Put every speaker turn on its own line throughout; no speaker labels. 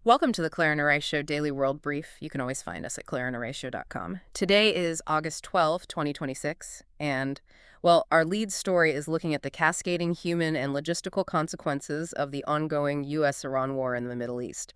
Welcome to the Claire and Array Show Daily World Brief. You can always find us at claireandarrayshow.com. Today is August 12, 2026, and, well, our lead story is looking at the cascading human and logistical consequences of the ongoing U.S.-Iran war in the Middle East.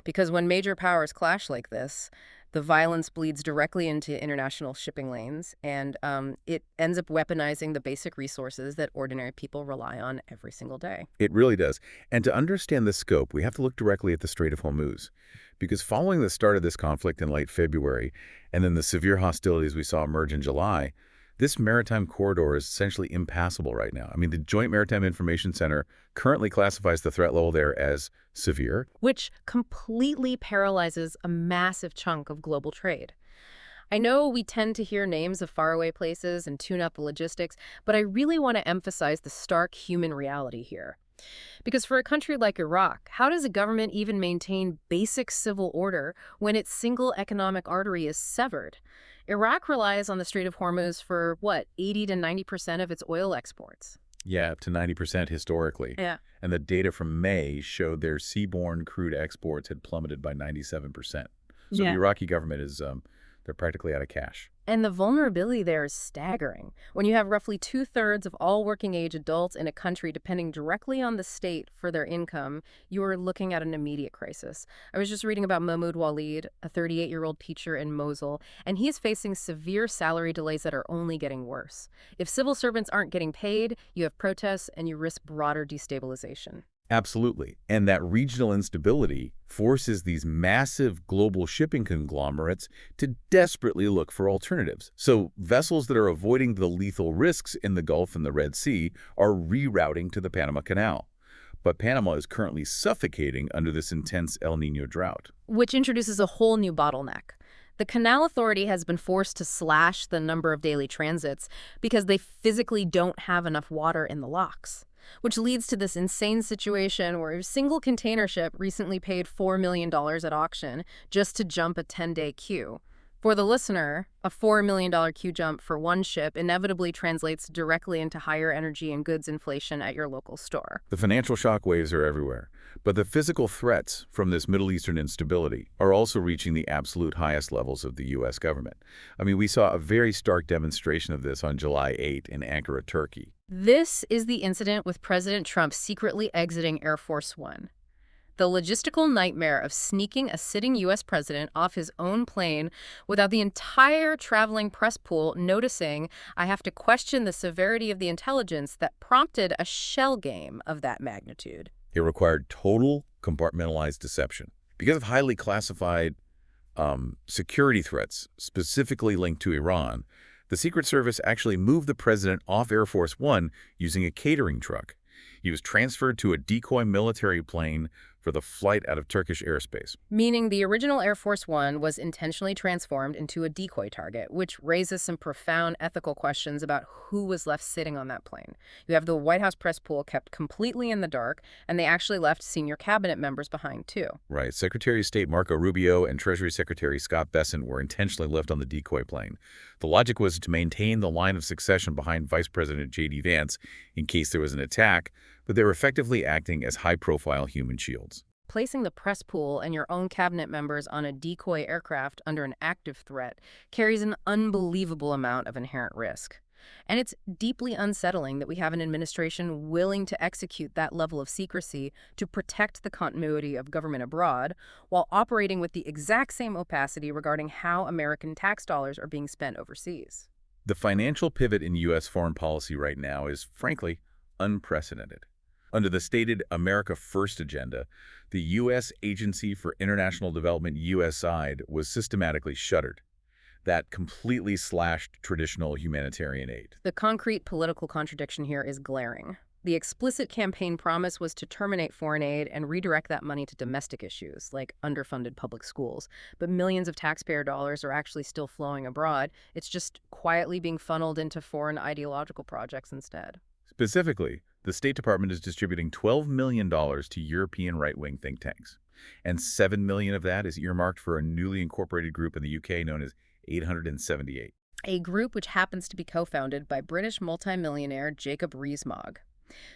Because when major powers clash like this, the violence bleeds directly into international shipping lanes, and it ends up weaponizing the basic resources that ordinary people rely on every single day.
It really does. And to understand the scope, we have to look directly at the Strait of Hormuz. Because following the start of this conflict in late February, and then the severe hostilities we saw emerge in July, this maritime corridor is essentially impassable right now. I mean, the Joint Maritime Information Center currently classifies the threat level there as severe,
Which completely paralyzes a massive chunk of global trade. I know we tend to hear names of faraway places and tune up the logistics, but I really want to emphasize the stark human reality here. Because for a country like Iraq, how does a government even maintain basic civil order when its single economic artery is severed? Iraq relies on the Strait of Hormuz for, 80 to 90% of its oil exports.
yeah, up to 90% historically.
Yeah.
And the data from May showed their seaborne crude exports had plummeted by 97%. So
Yeah.
the Iraqi government is, they're practically out of cash.
And the vulnerability there is staggering. When you have roughly two-thirds of all working-age adults in a country depending directly on the state for their income, you are looking at an immediate crisis. I was just reading about Mahmoud Walid, a 38-year-old teacher in Mosul, and he is facing severe salary delays that are only getting worse. If civil servants aren't getting paid, you have protests, and you risk broader destabilization.
Absolutely. And that regional instability forces these massive global shipping conglomerates to desperately look for alternatives. So vessels that are avoiding the lethal risks in the Gulf and the Red Sea are rerouting to the Panama Canal. But Panama is currently suffocating under this intense El Niño drought.
Which introduces a whole new bottleneck. The Canal Authority has been forced to slash the number of daily transits because they physically don't have enough water in the locks, which leads to this insane situation where a single container ship recently paid $4 million at auction just to jump a 10-day queue. For the listener, a $4 million queue jump for one ship inevitably translates directly into higher energy and goods inflation at your local store.
The financial shockwaves are everywhere, but the physical threats from this Middle Eastern instability are also reaching the absolute highest levels of the U.S. government. I mean, we saw a very stark demonstration of this on July 8 in Ankara, Turkey.
This is the incident with President Trump secretly exiting Air Force One. The logistical nightmare of sneaking a sitting U.S. president off his own plane without the entire traveling press pool noticing. I have to question the severity of the intelligence that prompted a shell game of that magnitude.
It required total compartmentalized deception. Because of highly classified security threats, specifically linked to Iran, the Secret Service actually moved the president off Air Force One using a catering truck. He was transferred to a decoy military plane for the flight out of Turkish airspace.
Meaning the original Air Force One was intentionally transformed into a decoy target, which raises some profound ethical questions about who was left sitting on that plane. You have the White House press pool kept completely in the dark, and they actually left senior cabinet members behind, too.
Right. Secretary of State Marco Rubio and Treasury Secretary Scott Bessent were intentionally left on the decoy plane. The logic was to maintain the line of succession behind Vice President J.D. Vance in case there was an attack, but they were effectively acting as high-profile human shields.
Placing the press pool and your own cabinet members on a decoy aircraft under an active threat carries an unbelievable amount of inherent risk. And it's deeply unsettling that we have an administration willing to execute that level of secrecy to protect the continuity of government abroad while operating with the exact same opacity regarding how American tax dollars are being spent overseas.
The financial pivot in U.S. foreign policy right now is, frankly, unprecedented. Under the stated America First agenda, the U.S. Agency for International Development, USAID, was systematically shuttered. That completely slashed traditional humanitarian aid.
The concrete political contradiction here is glaring. The explicit campaign promise was to terminate foreign aid and redirect that money to domestic issues, like underfunded public schools. But millions of taxpayer dollars are actually still flowing abroad. It's just quietly being funneled into foreign ideological projects instead.
Specifically, the State Department is distributing $12 million to European right-wing think tanks, and $7 million of that is earmarked for a newly incorporated group in the UK known as 878.
A group which happens to be co-founded by British multimillionaire Jacob Rees-Mogg.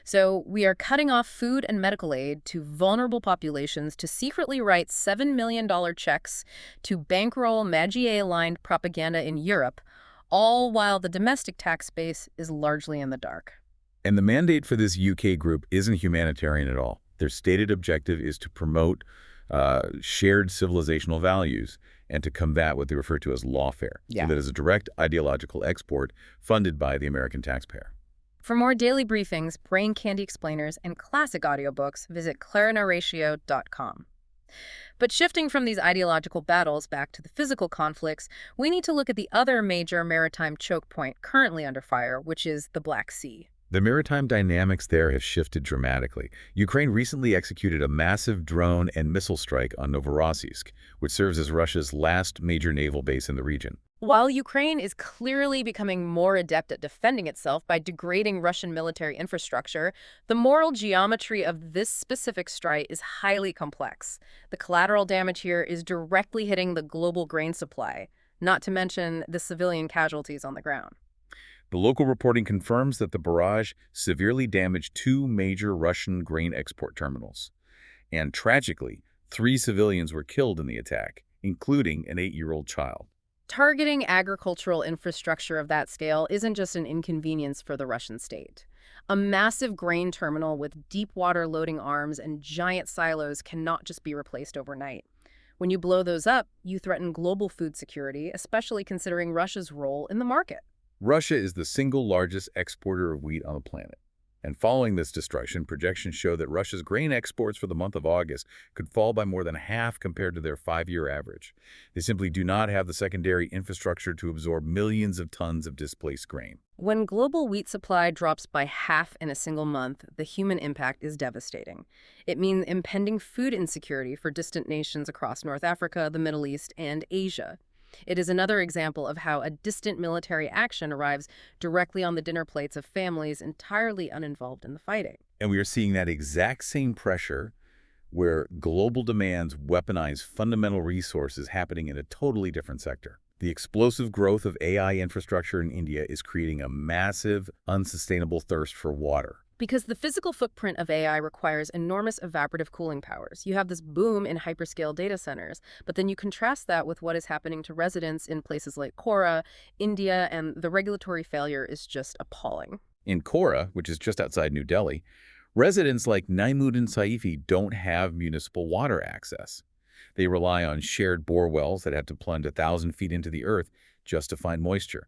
So we are cutting off food and medical aid to vulnerable populations to secretly write $7 million checks to bankroll Magie-aligned propaganda in Europe, all while the domestic tax base is largely in the dark.
And the mandate for this UK group isn't humanitarian at all. Their stated objective is to promote shared civilizational values and to combat what they refer to as lawfare.
Yeah.
So that is a direct ideological export funded by the American taxpayer.
For more daily briefings, brain candy explainers, and classic audiobooks, visit clarinaratio.com. But shifting from these ideological battles back to the physical conflicts, we need to look at the other major maritime choke point currently under fire, which is the Black Sea.
The maritime dynamics there have shifted dramatically. Ukraine recently executed a massive drone and missile strike on Novorossiysk, which serves as Russia's last major naval base in the region.
While Ukraine is clearly becoming more adept at defending itself by degrading Russian military infrastructure, the moral geometry of this specific strike is highly complex. The collateral damage here is directly hitting the global grain supply, not to mention the civilian casualties on the ground.
The local reporting confirms that the barrage severely damaged two major Russian grain export terminals. And tragically, 3 civilians were killed in the attack, including an 8-year-old child.
Targeting agricultural infrastructure of that scale isn't just an inconvenience for the Russian state. A massive grain terminal with deep water loading arms and giant silos cannot just be replaced overnight. When you blow those up, you threaten global food security, especially considering Russia's role in the market.
Russia is the single largest exporter of wheat on the planet. And following this destruction, projections show that Russia's grain exports for the month of August could fall by more than half compared to their 5-year average. They simply do not have the secondary infrastructure to absorb millions of tons of displaced grain.
When global wheat supply drops by half in a single month, the human impact is devastating. It means impending food insecurity for distant nations across North Africa, the Middle East, and Asia. It is another example of how a distant military action arrives directly on the dinner plates of families entirely uninvolved in the fighting.
And we are seeing that exact same pressure where global demands weaponize fundamental resources happening in a totally different sector. The explosive growth of AI infrastructure in India is creating a massive, unsustainable thirst for water.
Because the physical footprint of AI requires enormous evaporative cooling powers. You have this boom in hyperscale data centers, but then you contrast that with what is happening to residents in places like Kora, India, and the regulatory failure is just appalling.
In Kora, which is just outside New Delhi, residents like Naimuddin Saifi don't have municipal water access. They rely on shared bore wells that have to plunge 1,000 feet into the earth just to find moisture.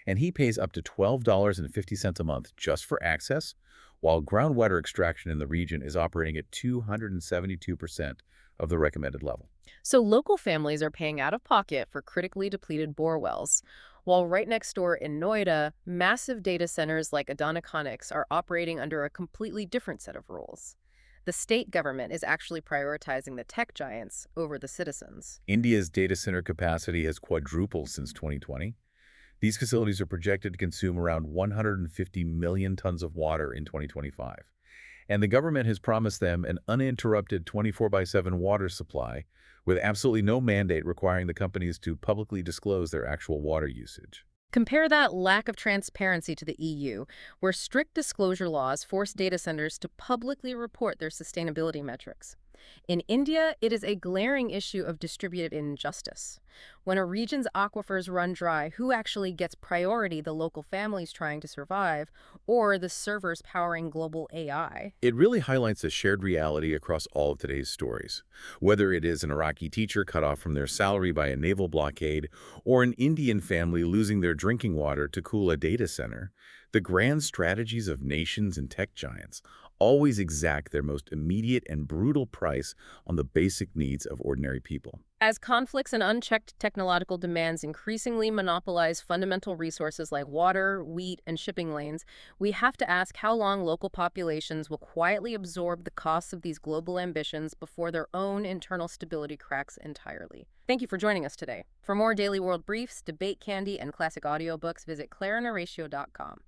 And he pays up to $12.50 a month just for access, while groundwater extraction in the region is operating at 272% of the recommended level.
So local families are paying out of pocket for critically depleted bore wells, while right next door in Noida, massive data centers like Adani Conics are operating under a completely different set of rules. The state government is actually prioritizing the tech giants over the citizens.
India's data center capacity has quadrupled since 2020. These facilities are projected to consume around 150 million tons of water in 2025. And the government has promised them an uninterrupted 24/7 water supply with absolutely no mandate requiring the companies to publicly disclose their actual water usage.
Compare that lack of transparency to the EU, where strict disclosure laws force data centers to publicly report their sustainability metrics. In India, it is a glaring issue of distributed injustice. When a region's aquifers run dry, who actually gets priority, the local families trying to survive, or the servers powering global AI?
It really highlights a shared reality across all of today's stories. Whether it is an Iraqi teacher cut off from their salary by a naval blockade, or an Indian family losing their drinking water to cool a data center, the grand strategies of nations and tech giants always exact their most immediate and brutal price on the basic needs of ordinary people.
As conflicts and unchecked technological demands increasingly monopolize fundamental resources like water, wheat, and shipping lanes, we have to ask how long local populations will quietly absorb the costs of these global ambitions before their own internal stability cracks entirely. Thank you for joining us today. For more Daily World Briefs, debate candy, and classic audiobooks, visit clarinaratio.com.